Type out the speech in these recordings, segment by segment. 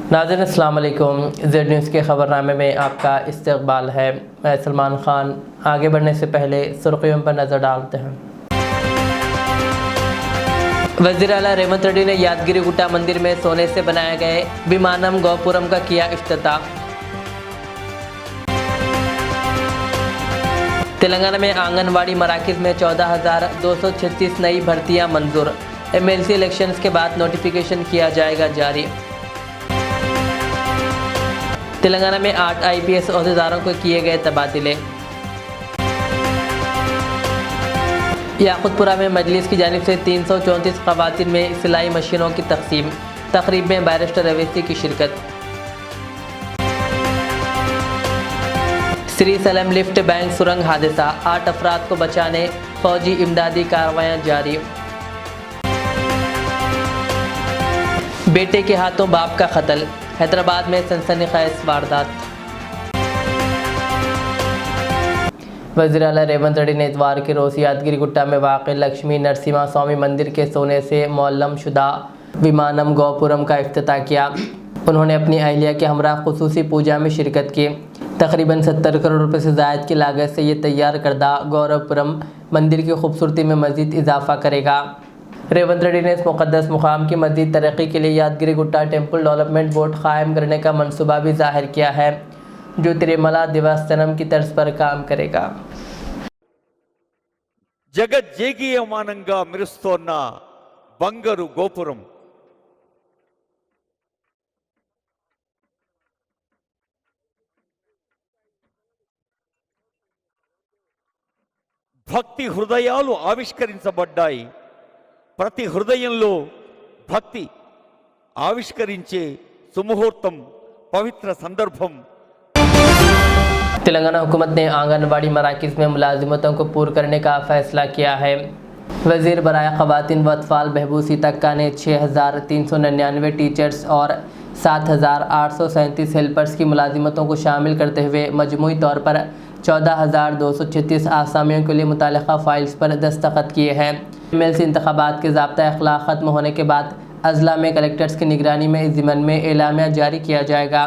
नाज़रीन अस्सलाम वालेकुम। ज़ेड न्यूज़ के ख़बरनामे में आपका इस्तक़बाल है। मैं सलमान ख़ान। आगे बढ़ने से पहले सुर्ख़ियों पर नज़र डालते हैं। वज़ीर आला रेवंत रेड्डी ने यादगिरी गुट्टा मंदिर में सोने से बनाए गए विमानम गोपुरम का किया इफ्तिताह। तेलंगाना में आंगनवाड़ी मराकज़ में 14,236 नई भर्तियां मंजूर। MLC इलेक्शंस के बाद नोटिफिकेशन किया जाएगा जारी। तेलंगाना में 8 IPS अहदेदारों को किए गए तबादले। याकुतपुरा में मजलिस की जानिब से 334 ख़वातीन में सिलाई मशीनों की तकसीम। तकरीब में बैरिस्टर अवैसी की शिरकत। श्री सलम लिफ्ट बैंक सुरंग हादसा, 8 अफराद को बचाने फौजी इमदादी कार्रवाइयाँ जारी। बेटे के हाथों बाप का कत्ल, हैदराबाद में सनसनीखेज वारदात। वज़ीर आला रेवंत रेड्डी ने इतवार के रोज़ यादगिरी गुट्टा में वाक़ लक्ष्मी नरसिम्हा स्वामी मंदिर के सोने से मुअल्लम शुदा विमानम गोपुरम का इफ्तिताह किया। उन्होंने अपनी अहलिया के हमरा खुसूसी पूजा में शिरकत की। तकरीबन 70 करोड़ रुपये से ज़ायद की लागत से ये तैयार करदा गौरवपुरम मंदिर की खूबसूरती में मज़ीद इजाफ़ा करेगा। रेवंत रेड्डी ने इस मुक़द्दस मुकाम की मज़ीद तरक्की के लिए यादगिरी गुट्टा टेम्पल डेवलपमेंट बोर्ड क़ायम करने का मनसूबा भी ज़ाहिर किया है, जो तिरुमला देवस्थानम की तर्ज पर काम करेगा। జగజ్జేగీయమానంగా మెరుస్తోన్న బంగారు గోపురం భక్తి హృదయాలు ఆవిష్కరించబడ్డాయి. ప్రతి హృదయంలో భక్తి ఆవిష్కరించే సుముహూర్తం, పవిత్ర సందర్భం। तेलंगाना हुकूमत ने आंगनवाड़ी मराकज़ में मुलाजिमतों को पूर करने का फ़ैसला किया है। वज़ीर बराए ख़वातीन व अतफ़ाल बहबूद सीतक्का ने 6,399 टीचर्स और 7,837 हेल्पर्स की मुलाजिमतों को शामिल करते हुए मजमूई तौर पर 14,236 आसामियों के लिए मुताल्लिक़ा फ़ाइल्स पर दस्तखत किए हैं। MLC इंतख़ाबात के ज़ाब्ता अख़लाक़ ख़त्म होने के बाद अज़ला में कलेक्टर्स की निगरानी में इस ज़िमन में एलामिया जारी किया जाएगा।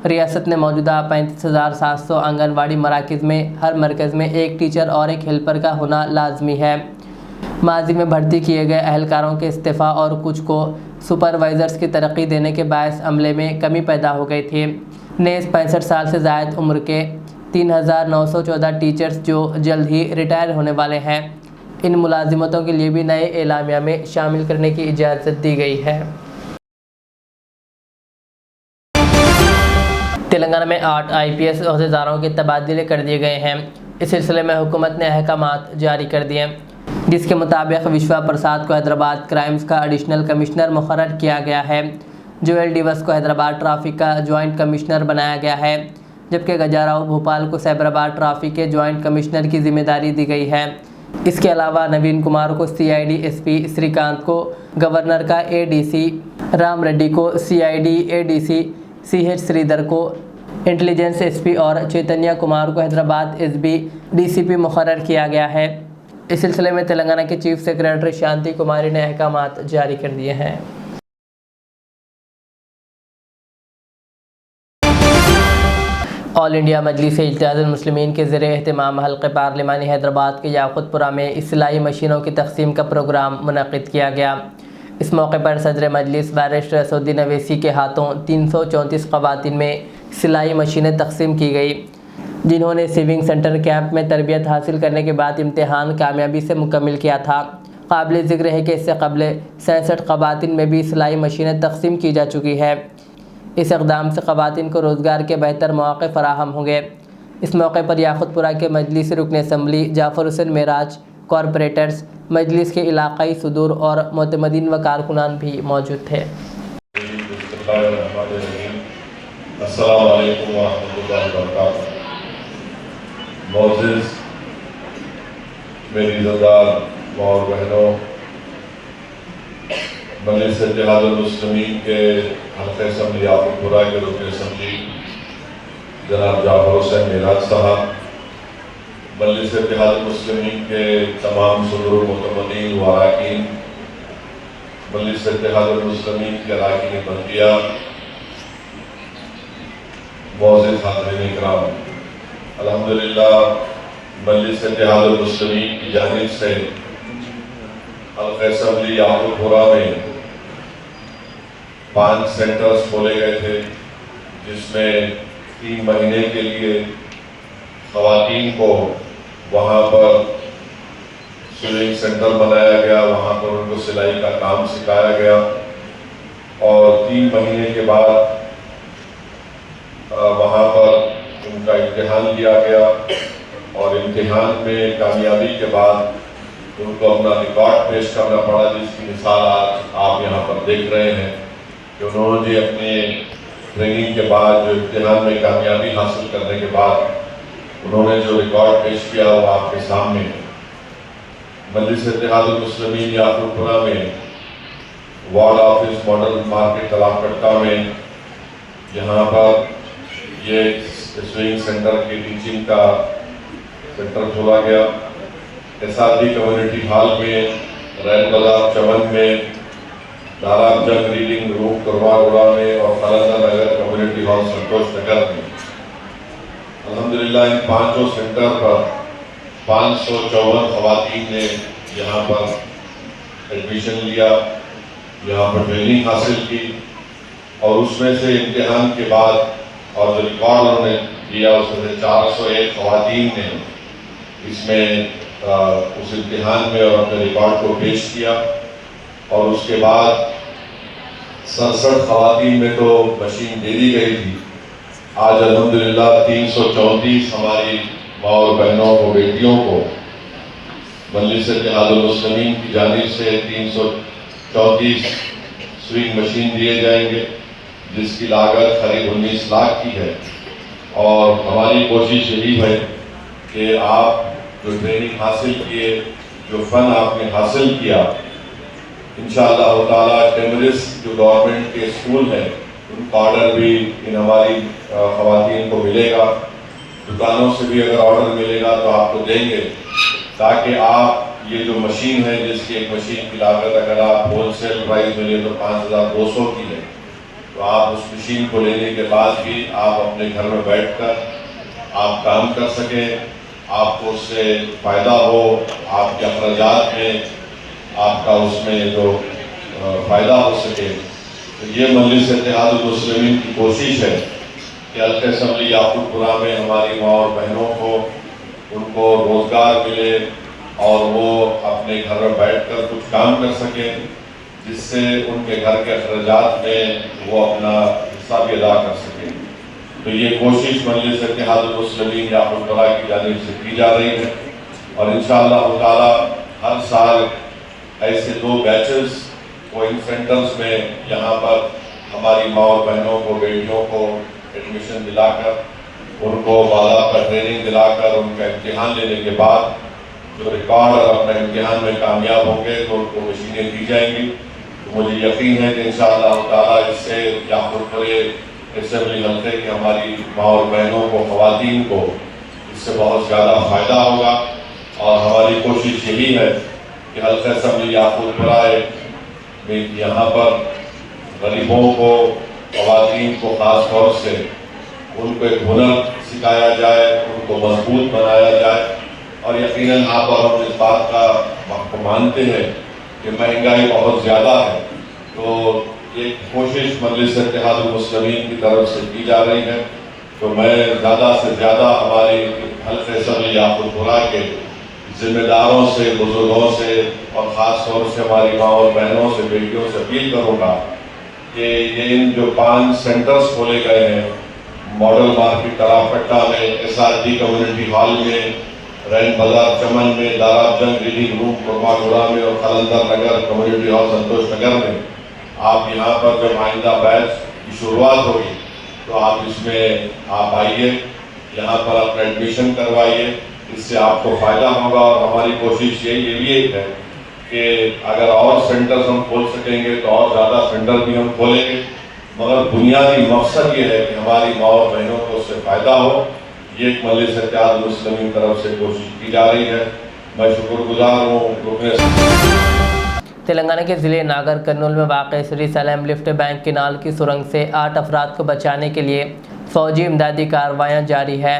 रियासत ने मौजूदा 35,700 आंगनवाड़ी मराकज़ में हर मरकज़ में एक टीचर और एक हेल्पर का होना लाजमी है। माजी में भर्ती किए गए अहलकारों के इस्तीफ़ा और कुछ को सुपरवाइज़र्स की तरक्की देने के बायस अमले में कमी पैदा हो गई थी। नेज़ 65 साल से ज़ायद उम्र के 3,914 टीचर्स जो जल्द ही रिटायर होने वाले हैं, इन मुलाजिमतों के लिए भी नए एलामिया में शामिल करने की इजाज़त दी गई है। तेलंगाना में 8 IPS अहदेदारों के तबादले कर दिए गए हैं। इस सिलसिले में हुकूमत ने अहकामात जारी कर दिए, जिसके मुताबिक विश्वा प्रसाद को हैदराबाद क्राइम्स का एडिशनल कमिश्नर मुकर्रर किया गया है। जोएल डिवस को हैदराबाद ट्रैफिक का जॉइंट कमिश्नर बनाया गया है, जबकि गजाराव भोपाल को साइबराबाद ट्रैफिक के जॉइंट कमिश्नर की जिम्मेदारी दी गई है। इसके अलावा नवीन कुमार को CID SP, श्रीकांत को गवर्नर का ADC, राम रेड्डी को CID ADC, CH श्रीधर को इंटेलिजेंस SP और चैतन्य कुमार को हैदराबाद SB DCP मुकर्रर किया गया है। इस सिलसिले में तेलंगाना के चीफ सेक्रेटरी शांति कुमारी ने अहकामात जारी कर दिए हैं। ऑल इंडिया मजलिस इत्तेहादुल मुस्लिमीन के ज़रिए एहतमाम हल्क़े पार्लिमानी हैदराबाद के याकुतपुरा में सिलाई मशीनों की तकसीम का प्रोग्राम मुनक़िद किया गया। इस मौके पर सदर मजलिस बैरिस्टर असदुद्दीन अवैसी के हाथों 334 ख़वातीन में सिलाई मशीनें तकसीम की गई, जिन्होंने सिविंग सेंटर कैंप में तरबियत हासिल करने के बाद इम्तिहान कामयाबी से मुकम्मिल किया था। काबिल ज़िक्र है कि इससे कबल 67 ख़वातीन में भी सिलाई मशीनें तकसीम की जा चुकी है। इस इक़दाम से ख़वातीन को रोज़गार के बेहतर मौक़े फ़राहम होंगे। इस मौके पर याकुतपुरा के मजलिस रुकन असम्बली जाफ़र हुसैन मेराज, कॉरपोरेटर्स, मजलिस के इलाक़ाई सदूर और मोतमदीन व कारकुनान भी मौजूद थे। अस्सलाम वालेकुम व रहमतुल्लाहि व बरकातुहू। मोअज़्ज़िज़ मेरी इज़्ज़तदार माँ और बहनों, मजलिस इत्तेहादुल मुस्लिमीन के हल्क़े असम्बली याकुतपुरा के रुकन असम्बली जनाब जाफ़र हुसैन मेराज साहब, मजलिस इत्तेहादुल मुस्लिमीन के तमाम सदूर मुतमदीन व अरकान, मजलिस इत्तेहादुल मुस्लिमीन के अरकान बल्दिया मौजूद हाज़रीन इकराम, अल्हम्दुलिल्लाह मजलिस इत्तेहादुल मुस्लिमीन की जानिब से अल-क़ैसमली याक़ूबपुरा में 5 सेंटर्स खोले गए थे, जिसमें 3 महीने के लिए ख़वातीन को वहाँ पर स्विमिंग सेंटर बनाया गया, वहाँ पर उनको सिलाई का काम सिखाया गया और 3 महीने के बाद वहाँ पर उनका इम्तिहान लिया गया और इम्तिहान में कामयाबी के बाद उनको अपना रिकॉर्ड पेश करना पड़ा, जिसकी मिसाल आज आप यहाँ पर देख रहे हैं कि उन्होंने अपने ट्रेनिंग के बाद जो इम्तिहान में कामयाबी हासिल करने के बाद उन्होंने जो रिकॉर्ड पेश किया वो आपके सामने मजलिस इत्तेहादुल मुस्लिमीन याक़ूबपुरा में वार्ड ऑफिस मॉडल मार्केट तलाबकट्टा में यहाँ पर ये स्विमिंग सेंटर की टीचिंग का सेंटर खोला गया। एसआरडी कम्युनिटी हॉल में, रैन बाजार चमन में, दाराब जंग रीडिंग रूम कुरवागुड़ा में और कलंदर नगर कम्युनिटी हॉल संतोष नगर में अल्हम्दुलिल्लाह इन 5 सेंटर पर 554 ख़वातीन ने यहाँ पर एडमिशन लिया, यहाँ पर ट्रेनिंग हासिल की और उसमें से इम्तिहान के बाद और जो रिकॉर्ड उन्होंने दिया उसमें से 401 ख़वातीन ने इसमें उस इम्तिहान में और अपने रिकॉर्ड को पेश किया और उसके बाद 67 ख़वातीन में तो मशीन दे दी गई थी। आज अल्हम्दुलिल्लाह 334 हमारी माँ और बहनों को, बेटियों को मजलिस इत्तेहादुल मुस्लिमीन की जानिब से 334 स्विंग मशीन दिए जाएंगे, जिसकी लागत करीब 19 लाख की है और हमारी कोशिश यही है कि आप जो ट्रेनिंग हासिल किए, जो फ़न आपने हासिल किया, इंशाअल्लाह ताला टेमरिस जो गवर्नमेंट के स्कूल हैं उनका ऑर्डर भी इन हमारी ख़वातीन को मिलेगा। दुकानों से भी अगर ऑर्डर मिलेगा तो आपको देंगे, ताकि आप ये जो मशीन है, जिसकी एक मशीन की लागत अगर आप होलसेल प्राइस में ले तो 5200 की है, तो आप उस मशीन को लेने के बाद भी आप अपने घर में बैठकर आप काम कर सकें, आपको उससे फ़ायदा हो, आपके अखराजात में आपका उसमें जो फ़ायदा हो सके। तो ये मजलिस इत्तेहादुल मुस्लिमीन की कोशिश है कि अल-क़ैसमली याक़ूबपुरा में हमारी माँ और बहनों को उनको रोज़गार मिले और वो अपने घर में बैठकर कुछ काम कर सकें, जिससे उनके घर के अखराजात में वो अपना हिस्सा भी अदा कर सकें। तो ये कोशिश मजलिस इत्तेहादुल मुस्लिमीन याक़ूबपुरा की जानिब से की जा रही है और इंशाअल्लाह ताला हर साल ऐसे 2 बैचेस को इन सेंटर्स में यहाँ पर हमारी माँ और बहनों को, बेटियों को एडमिशन दिलाकर, उनको बाज़ाब्ता ट्रेनिंग दिलाकर, उनका इम्तिहान लेने के बाद जो रिकॉर्ड और अपने इम्तिहान में कामयाब होंगे तो उनको मशीनें दी जाएंगी। तो मुझे यकीन है कि इंशाअल्लाह ताला इससे याक़ूबपुरे असेंबली हल्के की हमारी माँ और बहनों को, ख़वातीन को इससे बहुत ज़्यादा फ़ायदा होगा और हमारी कोशिश यही है कि हल्का असेंबली याक़ूबपुरा में यहाँ पर गरीबों को, ख़वातीन को ख़ास तौर से उनको एक हुनर सिखाया जाए, उनको मजबूत बनाया जाए और यकीनन आप और हम इस बात का मानते हैं कि महंगाई बहुत ज़्यादा है, तो एक कोशिश मजलिस इत्तेहादुल मुस्लिमीन की तरफ से की जा रही है। तो मैं ज़्यादा से ज़्यादा हमारे हल्के असेंबली याक़ूबपुरा के जिम्मेदारों से, बुजुर्गों से और ख़ास तौर से हमारी माँ और बहनों से, बेटियों से अपील करूँगा कि ये इन जो 5 सेंटर्स खोले गए हैं, मॉडल मार्केट तलाबकट्टा में, एसआरडी कम्युनिटी हॉल में, रैन बाजार चमन में, दाराब जंग रीडिंग रूम कुरवागुड़ा में और कलंदर नगर कम्युनिटी हॉल संतोष नगर में, आप यहाँ पर जब आइंदा बैच की शुरुआत होगी तो आप इसमें आप आइए, यहाँ पर अपना एडमिशन करवाइए, इससे आपको फ़ायदा होगा। और हमारी कोशिश ये भी एक है कि अगर और सेंटर्स हम खोल सकेंगे तो और ज़्यादा सेंटर भी हम खोलेंगे, मगर बुनियादी मकसद ये है कि हमारी माँ और बहनों को उससे फ़ायदा हो। ये एक मजलिस इत्तेहादुल मुस्लिमीन की तरफ से कोशिश की जा रही है। मैं शुक्रगुजार हूँ। तेलंगाना के ज़िले नागर कर्नूल में वाक़ Shri Salem lift bank canal की सुरंग से 8 अफराद को बचाने के लिए फौजी इमदादी कार्रवाइयाँ जारी है।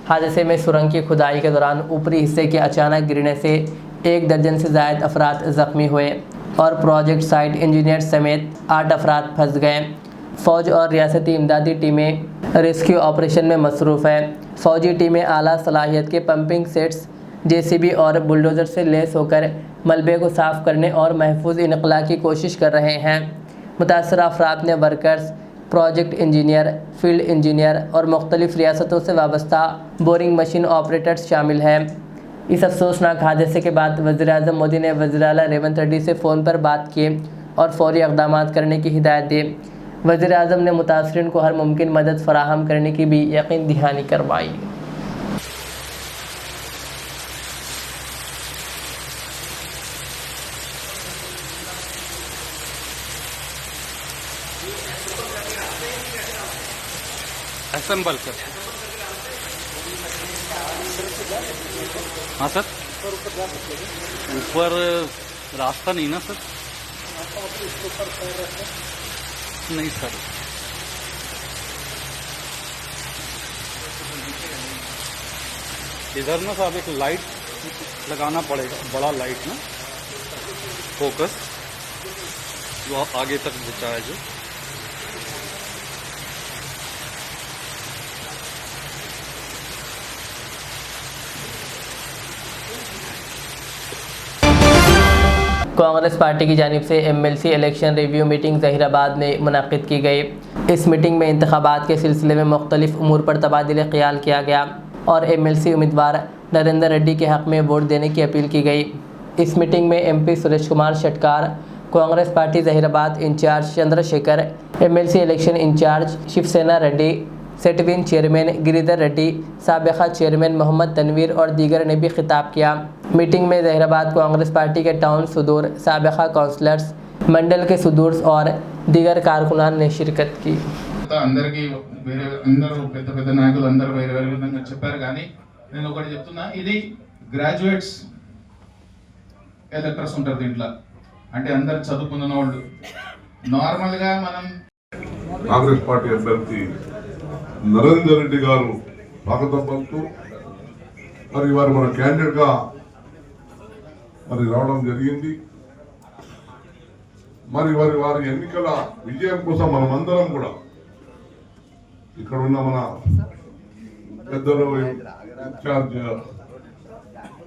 हादसे में सुरंग की खुदाई के दौरान ऊपरी हिस्से के अचानक गिरने से 1 दर्जन से ज़ायद अफराद ज़ख्मी हुए और प्रोजेक्ट साइट इंजीनियर समेत 8 अफराद फंस गए। फ़ौज और रियासती इमदादी टीमें रेस्क्यू ऑपरेशन में मसरूफ़ है। फ़ौजी टीमें आला सलाहियत के पंपिंग सेट्स, जेसीबी और बुलडोज़र से लैस होकर मलबे को साफ़ करने और महफूज इनकला की कोशिश कर रहे हैं। मुतासरा अफराद ने workers, project engineer, field engineer और मुख्तलिफ़ रियासतों से वाबस्ता बोरिंग मशीन ऑपरेटर्स शामिल हैं। इस अफसोसनाक हादसे के बाद वज़ीर-ए-आज़म मोदी ने वज़ीर-ए-आला रेवंत रेड्डी से फ़ोन पर बात की और फौरी इक़दामात करने की हिदायत दी। वज़ीर-ए-आज़म ने मुतासरीन को हर मुमकिन मदद फ़राहम करने की भी यकीन दहानी करवाई। असेंबल कर। हाँ सर, ऊपर रास्ता नहीं ना सर? नहीं सर, इधर ना साहब एक लाइट लगाना पड़ेगा, बड़ा लाइट ना, फोकस जो आगे तक बचाया जो। कांग्रेस पार्टी की जानिब से MLC election review meeting Zaheerabad में मुनक़िद की गई। इस मीटिंग में इंतखाबात के सिलसिले में मुख्तलिफ उमूर पर तबादिले ख़याल किया गया और MLC उम्मीदवार नरेंद्र रेड्डी के हक़ में वोट देने की अपील की गई। इस मीटिंग में MP Suresh Kumar Shetkar, Congress party Zaheerabad incharge Chandrashekhar, MLC election incharge Shivasena Reddy, SETWIN chairman Giridhar Reddy, साबिक़ा चेयरमैन मोहम्मद तनवीर और दीगर ने भी खिताब किया। मीटिंग में ज़हीराबाद कांग्रेस पार्टी के टाउन सदूर, साबिक़ा काउंसलर्स, मंडल के सदूर्स और दीगर कारकुनान ने शिरकत की। అందరికీ వేరే అందరూ పెద్ద పెద్ద నాయకులు అందరూ వేరే వేరే విధంగా చెప్పారు కానీ నేను ఒకటి చెప్తున్నా, ఇది గ్రాడ్యుయేట్స్ ఎలక్టర్స్ ఉంటారు దీంట్లో, అంటే అందరు చదువుకున్న వాళ్ళు. నార్మల్గా మనం కాంగ్రెస్ పార్టీ అభ్యర్థి నరేందర్ రెడ్డి గారు స్వాగతం పలుకుతూ మరి వారు మన క్యాండిడేట్ గా మరి రావడం జరిగింది. మరి వారి ఎన్నికల విజయం కోసం మనమందరం కూడా ఇక్కడ ఉన్న మన పెద్దలు ఇన్ఛార్జ్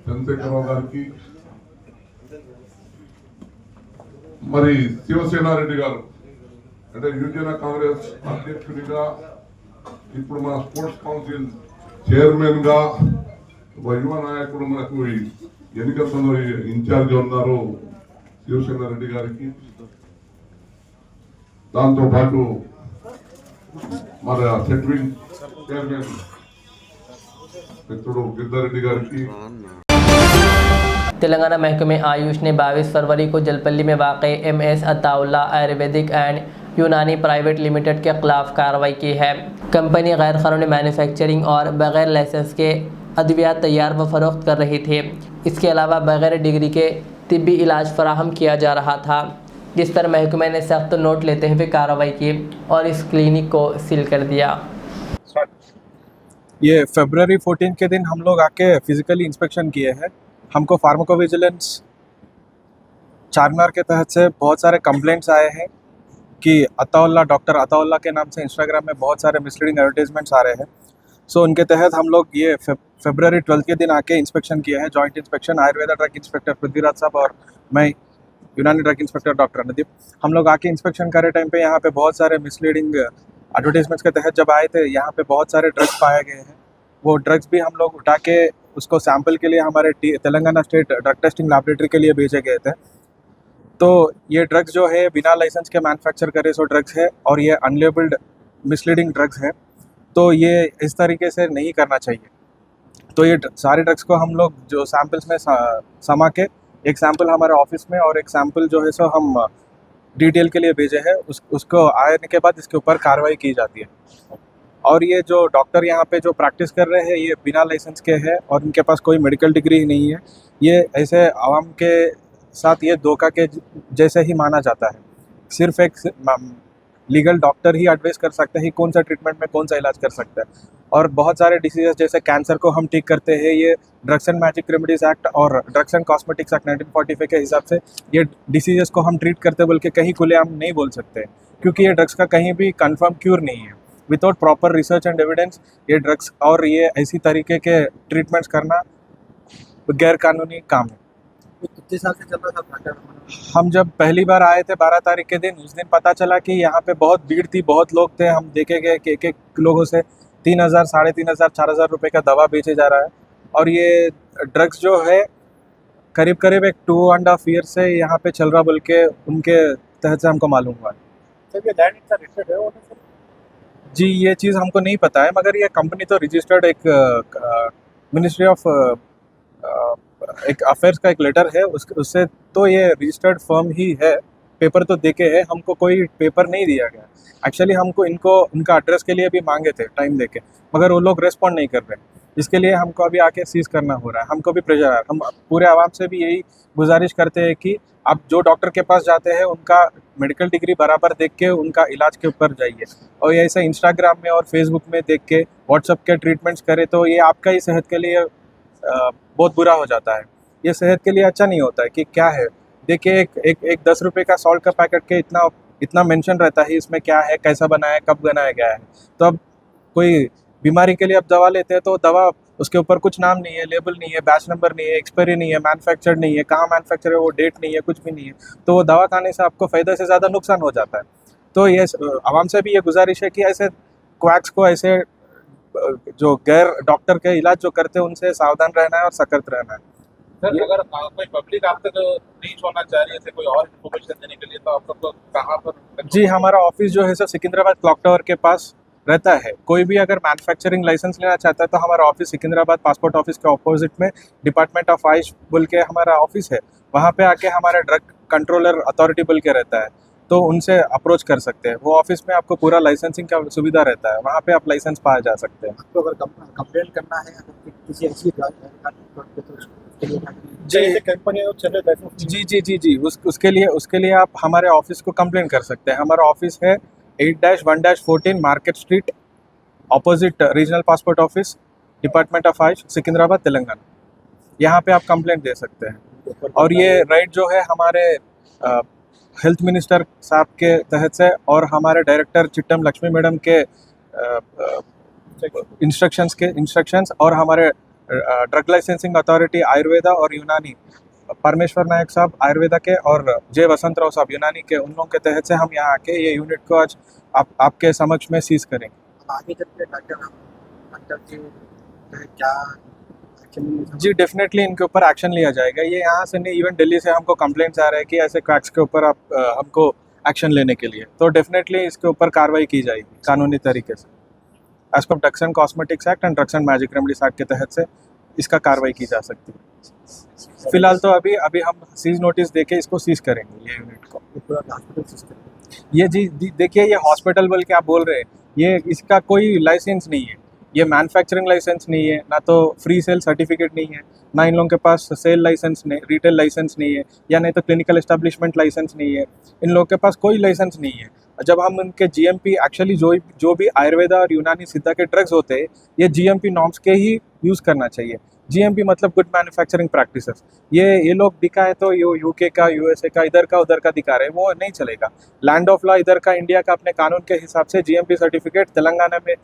చంద్రశేఖరరావు గారికి, మరి శివసేనారెడ్డి గారు అంటే యువజన కాంగ్రెస్ అధ్యక్షుడిగా, ఇప్పుడు మన స్పోర్ట్స్ కౌన్సిల్ చైర్మన్ గా ఒక యువ నాయకుడు మనకు ఎన్నికల్లో ఇన్ఛార్జ్ ఉన్నారు శివసేనారెడ్డి గారికి, దాంతో పాటు మన సెట్వింగ్ చైర్మన్ మిత్రుడు గిరిధర్ గారికి. तेलंगाना महकमे आयुष ने 22 फरवरी को जलपल्ली में वाक़ MS अताउल्ला आयुर्वेदिक एंड यूनानी प्राइवेट लिमिटेड के खिलाफ कार्रवाई की है। कंपनी गैर कानूनी मैन्युफैक्चरिंग और बग़ैर लाइसेंस के अद्वियात तैयार व फ़रोख्त कर रही थी। इसके अलावा बग़ैर डिग्री के तिब्बी इलाज फराहम किया जा रहा था, जिस पर महकमे ने सख्त नोट लेते हुए कार्रवाई की और इस क्लिनिक को सील कर दिया। ये फरवरी 14 के दिन हम लोग आके फिज़िकली इंस्पेक्शन किए हैं। हमको फार्माकोविजिलेंस चारमीनार के तहत से बहुत सारे कंप्लेंट्स आए हैं कि अताउल्ला, डॉक्टर अताउल्ला के नाम से इंस्टाग्राम में बहुत सारे मिसलीडिंग एडवर्टीजमेंट्स आ रहे हैं। सो उनके तहत हम लोग ये फरवरी 12 के दिन आके इंस्पेक्शन किए हैं, joint inspection. Ayurveda drug inspector Prithviraj साहब और मैं यूनानी ड्रग इंस्पेक्टर डॉक्टर अनदीप, हम लोग आके इंस्पेक्शन करे टाइम पे यहाँ पे बहुत सारे मिसलीडिंग एडवर्टीजमेंट्स के तहत जब आए थे, यहाँ पे बहुत सारे ड्रग्स पाए गए हैं। वो ड्रग्स भी हम लोग उठा के उसको सैंपल के लिए हमारे Telangana state drug testing laboratory के लिए भेजे गए थे। तो ये ड्रग्स जो है बिना लाइसेंस के मैन्युफैक्चर करे सो ड्रग्स है और ये अनलेबल्ड मिसलीडिंग ड्रग्स है, तो ये इस तरीके से नहीं करना चाहिए। तो ये सारे ड्रग्स को हम लोग जो सैंपल्स में समा के, एक सैंपल हमारे ऑफिस में और एक सैंपल जो है सो हम डिटेल के लिए भेजे हैं, उसको आने के बाद इसके ऊपर कार्रवाई की जाती है। और ये जो डॉक्टर यहाँ पे जो प्रैक्टिस कर रहे हैं ये बिना लाइसेंस के हैं और इनके पास कोई मेडिकल डिग्री नहीं है। ये ऐसे आवाम के साथ ये धोखा के जैसे ही माना जाता है। सिर्फ एक लीगल डॉक्टर ही एडवाइस कर सकते हैं कि कौन सा ट्रीटमेंट में कौन सा इलाज कर सकता है। और बहुत सारे डिसीजेस जैसे कैंसर को हम ठीक करते हैं, ये drugs and magic remedies act और ड्रग्स एंड कॉस्मेटिक्स एक्ट 1945 के हिसाब से ये डिसीजेस को हम ट्रीट करते बोल के कहीं खुलेआम नहीं बोल सकते, क्योंकि ये ड्रग्स का कहीं भी कंफर्म क्यूर नहीं है। Without proper research and evidence ये ड्रग्स और ये ऐसी तरीके के ट्रीटमेंट्स करना गैर कानूनी काम है। कितने साल से चल रहा था? हम जब पहली बार आए थे 12 तारीख के दिन, उस दिन पता चला कि यहाँ पे बहुत भीड़ थी, बहुत लोग थे। हम देखे गए कि एक लोगों से 3,000, 3,500, 4,000 रुपये का दवा बेचे जा रहा है। और ये ड्रग्स जो है करीब करीब एक 2.5 ईयर से यहाँ पे चल रहा बोल के उनके तहत से हमको मालूम हुआ। जी ये चीज़ हमको नहीं पता है, मगर ये कंपनी तो रजिस्टर्ड एक मिनिस्ट्री ऑफ एक अफेयर्स का एक लेटर है, उससे तो ये रजिस्टर्ड फर्म ही है। पेपर तो देके है, हमको कोई पेपर नहीं दिया गया। एक्चुअली हमको इनको उनका एड्रेस के लिए भी मांगे थे टाइम देके, मगर वो लोग रेस्पॉन्ड नहीं कर रहे। इसके लिए हमको अभी आके सीज करना हो रहा है। हमको भी प्रेशर है। हम पूरे आवाम से भी यही गुजारिश करते हैं कि आप जो डॉक्टर के पास जाते हैं उनका मेडिकल डिग्री बराबर देख के उनका इलाज के ऊपर जाइए, और ये ऐसे इंस्टाग्राम में और फेसबुक में देख के व्हाट्सअप के ट्रीटमेंट्स करें तो ये आपका ही सेहत के लिए बहुत बुरा हो जाता है। ये सेहत के लिए अच्छा नहीं होता है। कि क्या है, देखिए एक 10 रुपये का सॉल्ट का पैकेट के इतना मेंशन रहता है इसमें क्या है, कैसा बनाया है, कब बनाया गया है। तो अब कोई बीमारी के लिए आप दवा लेते हैं तो दवा उसके ऊपर कुछ नाम नहीं है, लेबल नहीं है, बैच नंबर नहीं है, एक्सपायरी नहीं है, मैन्युफैक्चर्ड नहीं है, कहाँ मैन्युफैक्चर है वो डेट नहीं है, कुछ भी नहीं है। तो वो दवा खाने से आपको फ़ायदा से ज़्यादा नुकसान हो जाता है। तो ये आवाम से भी ये गुजारिश है कि ऐसे क्वैक्स को, ऐसे जो गैर डॉक्टर के इलाज जो करते हैं उनसे सावधान रहना है और सतर्क रहना है। सर अगर कोई पब्लिक आप तक नहीं छोड़ना चाह रही है, ऐसे कोई और इन्फॉर्मेशन देने के लिए, तो आप सबको कहाँ पर? जी हमारा ऑफिस जो है सर सिकंदराबाद क्लॉक टावर के पास रहता है। कोई भी अगर मैन्युफैक्चरिंग लाइसेंस लेना चाहता है तो हमारा ऑफिस सिकंदराबाद पासपोर्ट ऑफिस के ऑपोजिट में डिपार्टमेंट ऑफ आयुष बोल के हमारा ऑफिस है। वहाँ पे आके हमारा ड्रग कंट्रोलर अथॉरिटी बोल के रहता है, तो उनसे अप्रोच कर सकते हैं। वो ऑफिस में आपको पूरा लाइसेंसिंग का सुविधा रहता है, वहाँ पे आप लाइसेंस पाया जा सकते हैं। आपको अगर कंप्लेंट करना है किसी ऐसी जी उसके लिए आप हमारे ऑफिस को कंप्लेंट कर सकते हैं। हमारा ऑफिस है 8-1-14 market street, opposite regional passport office, department of Ayush, Secunderabad, Telangana. यहाँ पे आप कंप्लेंट दे सकते हैं। और ये राइट जो है हमारे हेल्थ मिनिस्टर साहब के तहत से और हमारे डायरेक्टर चिट्टम लक्ष्मी मैडम के इंस्ट्रक्शंस और हमारे ड्रग लाइसेंसिंग अथॉरिटी आयुर्वेदा और यूनानी परमेश्वर नायक साहब आयुर्वेदा के और जय वसंत राव साहब यूनानी के, उन लोगों के तहत से हम यहाँ आके ये यूनिट को आज आपके समक्ष में सीज करेंगे। आगे चल के डॉक्टर की क्या जी डेफिनेटली इनके ऊपर एक्शन लिया जाएगा। ये यहाँ से नहीं, इवन दिल्ली से हमको कंप्लेंट्स आ रहे हैं कि ऐसे क्वैक्स के ऊपर आप हमको एक्शन लेने के लिए, तो डेफिनेटली इसके ऊपर कार्रवाई की जाएगी कानूनी तरीके से। As per drugs and cosmetics act and drugs and magic remedies act के तहत से इसका कार्रवाई की जा सकती है। फिलहाल तो अभी हम सीज नोटिस देके इसको सीज करेंगे ये यूनिट को। ये जी देखिए, ये हॉस्पिटल बोल के आप बोल रहे हैं, ये इसका कोई लाइसेंस नहीं है, ये मैन्युफैक्चरिंग लाइसेंस नहीं है, ना तो फ्री सेल सर्टिफिकेट नहीं है, ना इन लोगों के पास सेल लाइसेंस नहीं, रिटेल लाइसेंस नहीं है, या नहीं तो क्लिनिकल एस्टेब्लिशमेंट लाइसेंस नहीं है। इन लोगों के पास कोई लाइसेंस नहीं है। जब हम उनके जीएमपी एक्चुअली जो भी आयुर्वेदा और यूनानी सिद्धा के ड्रग्स होते हैं, ये जीएमपी नॉर्म्स के ही यूज़ करना चाहिए। जीएमपी मतलब गुड मैन्युफैक्चरिंग प्रैक्टिसेस। ये लोग दिखाए तो यूके का, यूएसए का, इधर का उधर का दिखा रहे हैं, वो नहीं चलेगा। लैंड ऑफ लॉ इधर का, इंडिया का अपने कानून के हिसाब से जीएमपी सर्टिफिकेट तेलंगाना में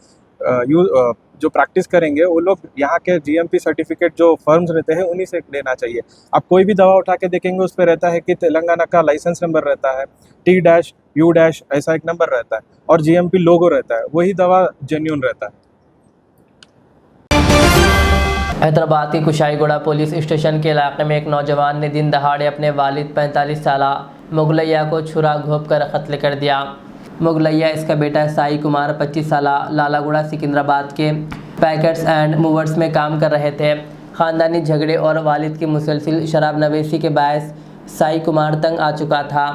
जो प्रैक्टिस करेंगे वो लोग यहाँ के जीएमपी सर्टिफिकेट जो फर्म्स रहते हैं उन्हीं से लेना चाहिए। आप कोई भी दवा उठा के देखेंगे उस पर रहता है कि तेलंगाना का लाइसेंस नंबर रहता है, T-U- ऐसा एक नंबर रहता है और जीएमपी लोगो रहता है, वही दवा जेन्युइन रहता है। हैदराबाद के कुशाईगुड़ा पुलिस स्टेशन के इलाके में एक नौजवान ने दिन दहाड़े अपने वालिद 45 साला मुगलैया को छुरा घोंप कर कत्ल कर दिया। मुगलैया इसका बेटा साई कुमार 25 साला लालागुड़ा सिकंदराबाद के पैकेट्स एंड मूवर्स में काम कर रहे थे। ख़ानदानी झगड़े और वालिद की मुसलसिल शराब नवेशी के बायस साई कुमार तंग आ चुका था।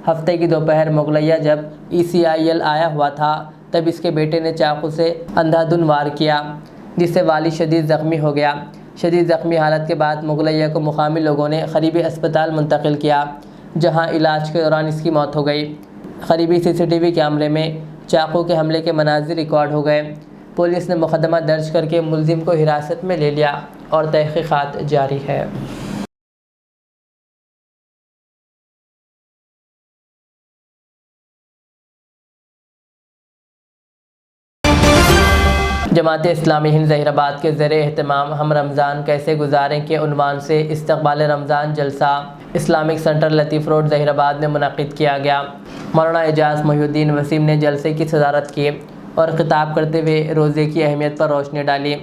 हफ्ते की दोपहर मुगलैया जब ECIL आया हुआ था तब इसके बेटे ने चाकू से अंधाधुन वार किया, जिससे वालिद शदीद ज़ख्मी हो गया। शदीद ज़ख्मी हालत के बाद मुगलैया को मुकामी लोगों ने करीबी अस्पताल मुंतकिल किया, जहां इलाज के दौरान इसकी मौत हो गई। करीबी CCTV कैमरे में चाकू के हमले के मनाजिर रिकॉर्ड हो गए। पुलिस ने मुकदमा दर्ज करके मुलजिम को हिरासत में ले लिया और तहकीकात जारी है। जमात इस्लामी हिंद ज़हीराबाद के ज़ेरे एहतमाम हम रमज़ान कैसे गुजारें के उन्वान से इस्तक़बाल रमज़ान जलसा इस्लामिक सेंटर लतीफ़ रोड ज़हीराबाद में मुनक़िद किया गया। मौलाना एजाज़ मोहिउद्दीन वसीम ने जलसे की सदारत की और ख़िताब करते हुए रोज़े की अहमियत पर रोशनी डाली।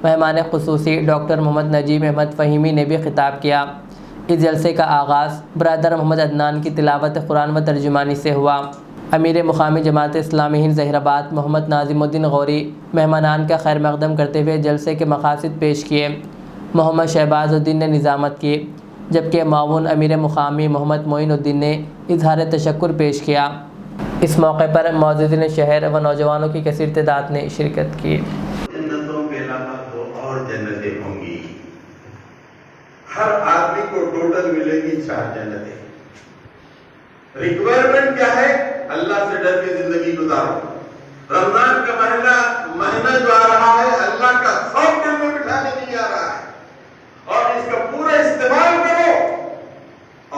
मेहमान ख़ुसूसी डॉक्टर मोहम्मद नजीम अहमद फ़हीमी ने भी ख़िताब किया। इस जलसे का आगाज़ बरदर मोहम्मद अदनान की तिलावत कुरान व तर्जुमानी से हुआ। अमीर मुकामी जमात इस्लामी हिंद ज़हीराबाद मोहम्मद नाज़िमुद्दीन गौरी मेहमानान का खैर मक़दम करते हुए जलसे के मक़ासिद पेश किए। मोहम्मद शहबाज़ुद्दीन ने निज़ामत की, जबकि मामून अमीर मुकामी मोहम्मद मोइनुद्दीन ने इजहार तशक्कुर पेश किया। इस मौके पर मौजूदीन शहर व नौजवानों की कसीर तादाद ने शिरकत की। जन्नतों के अलावा दो और जन्नतें होंगी। हर आदमी को टोटल मिलेगी 4 जन्नतें। रिक्वायरमेंट क्या है? अल्लाह से डर के जिंदगी गुजारो। रमजान का महीना जो आ रहा है, अल्लाह का खौफ दिल में बिठाने के लिए आ रहा है और इसका पूरा इस्तेमाल करो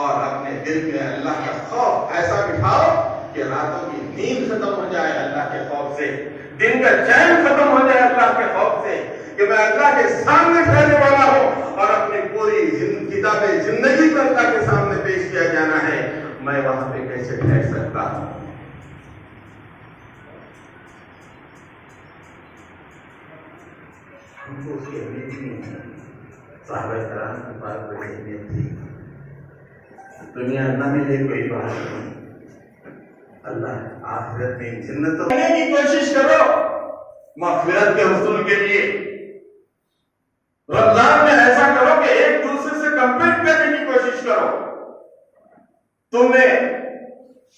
और अपने दिल में अल्लाह का खौफ ऐसा बिठाओ कि रातों की नींद खत्म हो जाए अल्लाह के खौफ से, दिन का चैन खत्म हो जाए अल्लाह के खौफ से कि मैं अल्लाह के सामने ठहरने वाला हूं और अपनी पूरी किताबे जिंदगी को अल्लाह के सामने पेश किया जाना है। मैं वहां पे कैसे ठहर सकता हूं? हमको उसकी अहमियत नहीं है। साहब-ए-किराम के पास बड़ी अहमियत थी। दुनिया न मिले कोई बात नहीं, अल्लाह आखिरत में जन्नत पाने की कोशिश करो मग़फ़िरत के हुसूल के लिए। रमजान में ऐसा करो कि एक दूसरे से कंपीट करने की कोशिश करो। तुमने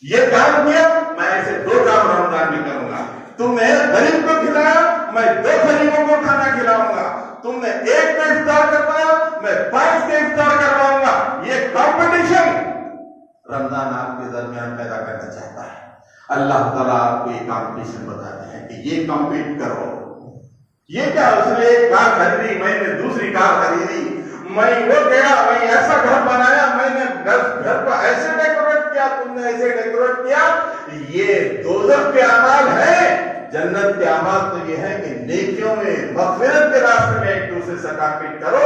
ये काम किया, मैं ऐसे 2 काम रमजान में करूंगा। तुमने गरीब को खिलाया, मैं 2 गरीबों को खाना खिलाऊंगा। तुमने 1 का इफ्तार करवाया, मैं 5 का इफ्तार करवाऊंगा। ये कंपटीशन रमजान आपके दरमियान पैदा करना चाहता है। अल्लाह ताला आपको ये कंपटीशन बताते हैं कि ये कंपीट करो। ये क्या, उसने एक कार खरीदी, मैंने दूसरी कार खरीदी, मैं वो गया, मैं ऐसा घर बनाया, मैंने घर को ऐसे डेकोरेट किया, तुमने ऐसे डेकोरेट किया। ये दोज़ख के अमाल है। जन्नत के अमाल तो ये है कि नेकियों में मग़फ़िरत के रास्ते में एक दूसरे से कंपीट करो।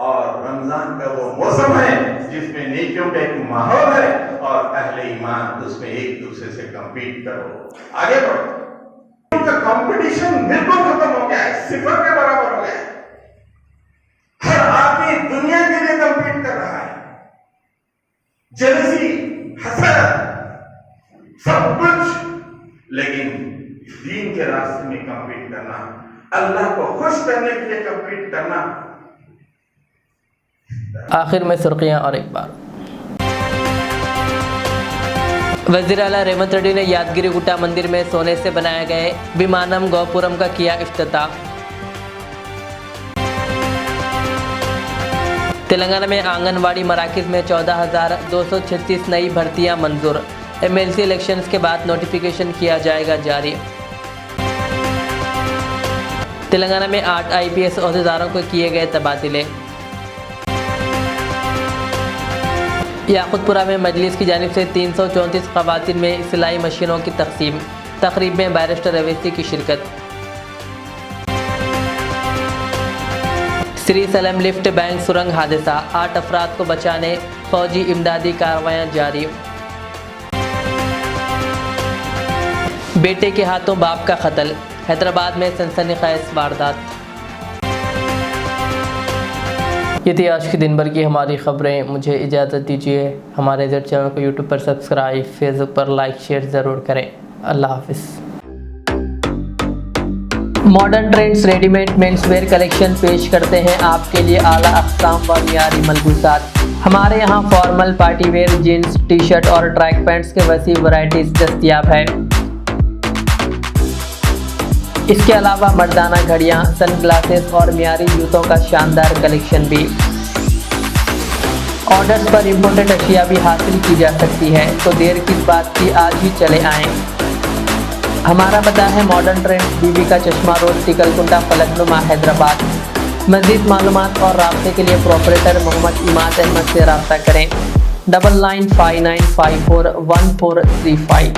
और रमजान का वो मौसम है जिसमें नेकियों का एक माहौल है और अहले ईमान उसमें एक दूसरे से कंपीट करो, आगे बढ़ो। उनका कंपटीशन बिल्कुल खत्म हो गया है, 0 के बराबर हो गया है। हर आदमी दुनिया के लिए कंपीट कर रहा है। जेलसी, हसद, सब कुछ, लेकिन दीन के रास्ते में कंपीट करना, अल्लाह को खुश करने के लिए कंपीट करना। आखिर में सुर्खियां और एक बार। वज़ीर आला रेवंत रेड्डी ने यादगिरी गुट्टा मंदिर में सोने से बनाए गए विमानम गोपुरम का किया इफ्तिताह। तेलंगाना में आंगनवाड़ी मराकज़ में 14,236 नई भर्तियां मंजूर। MLC इलेक्शंस के बाद नोटिफिकेशन किया जाएगा जारी। तेलंगाना में 8 IPS ओहदेदारों को किए गए तबादले। याकुतपुरा में मजलिस की जानिब से 334 ख़वातीन में सिलाई मशीनों की तक़सीम। तकरीब में बैरिस्टर अवैसी की शिरकत। श्री सलम लिफ्ट बैंक सुरंग हादसा, 8 अफराद को बचाने फौजी इमदादी कार्रवाइयाँ जारी। बेटे के हाथों बाप का कत्ल, हैदराबाद में सनसनीखेज वारदात। ये थी आज की दिन भर की हमारी खबरें। मुझे इजाज़त दीजिए। हमारे ज़र चैनल को यूट्यूब पर सब्सक्राइब, फेसबुक पर लाइक शेयर ज़रूर करें। अल्लाह हाफिज़। Modern trends readymade menswear collection पेश करते हैं आपके लिए आला अक़साम व मियारी मलबूसात। हमारे यहाँ formal, party wear, jeans, T shirt और ट्रैक पैंट्स के वसी वैरायटीज़ दस्तियाब है। इसके अलावा मर्दाना घड़ियाँ, सन ग्लासेस और मियारी जूतों का शानदार कलेक्शन भी। ऑर्डर्स पर इम्पोर्टेड अशिया भी हासिल की जा सकती है, तो देर किस बात की, आज ही चले आएँ। हमारा पता है मॉडर्न ट्रेंड्स, बीबी का चश्मा रोड, टिकलकुंडा, फलकनुमा, हैदराबाद। मज़ीद मालूमात और राब्ते के लिए प्रोपरेटर मोहम्मद इमाद अहमद से रब्ता करें। 9959541435।